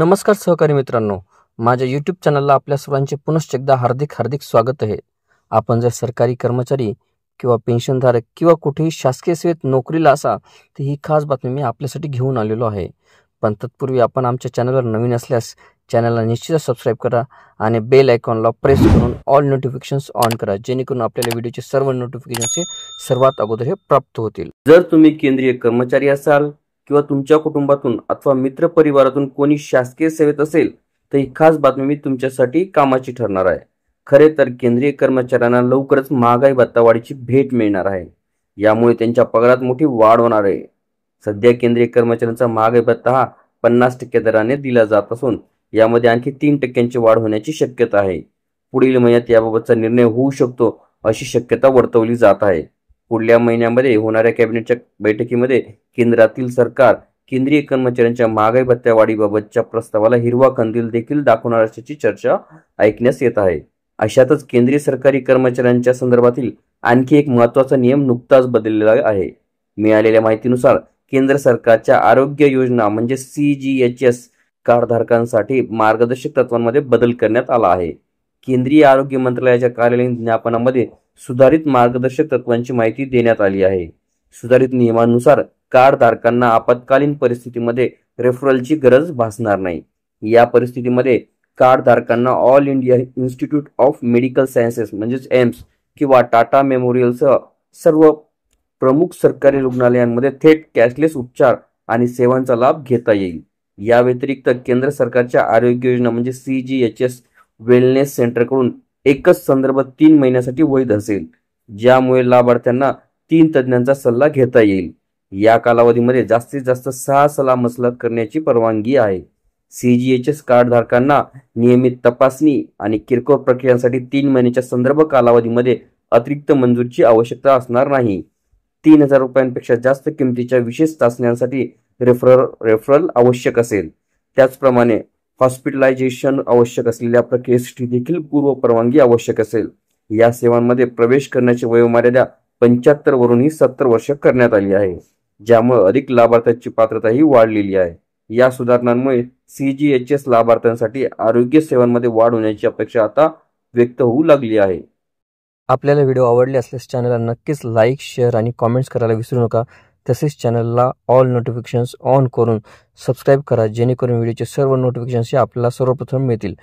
नमस्कार सहकारी मित्रांनो, माझ्या यूट्यूब चॅनलला आपल्या सर्वांचे पुनश्च एकदा हार्दिक स्वागत आहे। आपण जर सरकारी कर्मचारी किंवा पेन्शनधारक किंवा कुठेही शासकीय सेवेत नोकरीला असा तर ही खास बातमी मी आपल्यासाठी घेऊन आलेलो आहे। पण तत्पूर्वी आपण आमच्या चॅनलवर नवीन असल्यास चॅनलला निश्चितच सबस्क्राईब करा आणि बेल आयकॉनला प्रेस करून ऑल नोटिफिकेशन्स ऑन करा, जेणेकरून आपल्याला व्हिडिओचे सर्व नोटिफिकेशन्स सर्वात अगोदर हे प्राप्त होतील। जर तुम्ही केंद्रीय कर्मचारी असाल किंवा तुमच्या कुटुंबातून अथवा मित्र परिवारातून कोणी शासकीय सेवेत असेल तर ही खास बातमी मी तुमच्यासाठी कामाची ठरणार आहे। खरे तर केंद्रीय कर्मचाऱ्यांना लवकरच महागाई भत्ता वाढीची भेट मिळणार आहे। यामुळे त्यांच्या पगारात मोठी वाढ होणार आहे। सध्या केंद्रीय कर्मचाऱ्यांचा महागाई भत्ता हा 50% दराने दिला जात असून यामध्ये आणखी 3% वाढ होण्याची शक्यता आहे। पुढील महिन्यात याबाबतचा निर्णय होऊ शकतो अशी शक्यता वर्तवली जात आहे। पुढल्या महिन्यामध्ये होणाऱ्या कॅबिनेटच्या बैठकीमध्ये केंद्रातील सरकार केंद्रीय कर्मचाऱ्यांच्या महागाई भत्त्या वाढीबाबतच्या प्रस्तावाला हिरवा कंदील देखील दाखवणार असल्याची चर्चा ऐकण्यास येत आहे। अशातच केंद्रीय सरकारी कर्मचाऱ्यांच्या संदर्भातील आणखी एक महत्त्वाचा नियम नुकताच बदललेला आहे। मिळालेल्या माहितीनुसार केंद्र सरकारच्या आरोग्य योजना म्हणजे CGHS कार्डधारकांसाठी मार्गदर्शक तत्वांमध्ये बदल करण्यात आला आहे। केंद्रीय आरोग्य मंत्रालयाच्या कार्यालयीन ज्ञापनामध्ये सुधारित मार्गदर्शक तत्वांची माहिती देण्यात आली आहे। सुधारित नियमानुसार कार्डधारकांना आपत्कालीन परिस्थितीमध्ये रेफरलची गरज भासणार नाही। या परिस्थितीमध्ये कार्डधारकांना all India institute of medical sciences म्हणजेच एम्स किंवा टाटा मेमोरियलसह सर्व प्रमुख सरकारी रुग्णालयांमध्ये थेट कॅशलेस उपचार आणि सेवांचा लाभ घेता येईल। या व्यतिरिक्त केंद्र सरकारच्या आरोग्य योजना म्हणजे CGHS वेलनेस सेंटरकडून एकच संदर्भ 3 महिन्यासाठी वैध असेल, ज्यामुळे लाभार्थ्यांना 3 तज्ञांचा सल्ला घेता येईल। या कालावधीमध्ये जास्तीत जास्त 6 सलामसलत करण्याची परवानगी आहे। CGHS कार्डधारकांना नियमित तपासणी आणि किरकोळ प्रक्रियांसाठी 3 महिन्याच्या संदर्भ कालावधीमध्ये अतिरिक्त मंजुरीची आवश्यकता असणार नाही। 3000 रुपयांपेक्षा जास्त किमतीच्या विशेष चाचण्यांसाठी रेफरल आवश्यक असेल। त्याचप्रमाणे हॉस्पिटलायझेशन आवश्यक असलेल्या प्रक्रियेसाठी देखील पूर्व परवानगी आवश्यक असेल। या सेवांमध्ये प्रवेश करण्याची वयोमर्यादा 75 वरूनही 70 वर्ष करण्यात आली आहे, ज्यामुळे अधिक लाभार्थ्यांची पात्रताही वाढलेली आहे। या सुधारणांमुळे CGHS लाभार्थ्यांसाठी आरोग्य सेवांमध्ये वाढ होण्याची अपेक्षा आता व्यक्त होऊ लागली आहे। आपल्याला व्हिडिओ आवडले असल्यास चॅनलला नक्कीच लाईक, शेअर आणि कमेंट्स करायला विसरू नका। तसेच चॅनलला ऑल नोटिफिकेशन्स ऑन करून सबस्क्राईब करा, जेणेकरून व्हिडिओचे सर्व नोटिफिकेशन्स आपल्याला सर्वप्रथम मिळतील।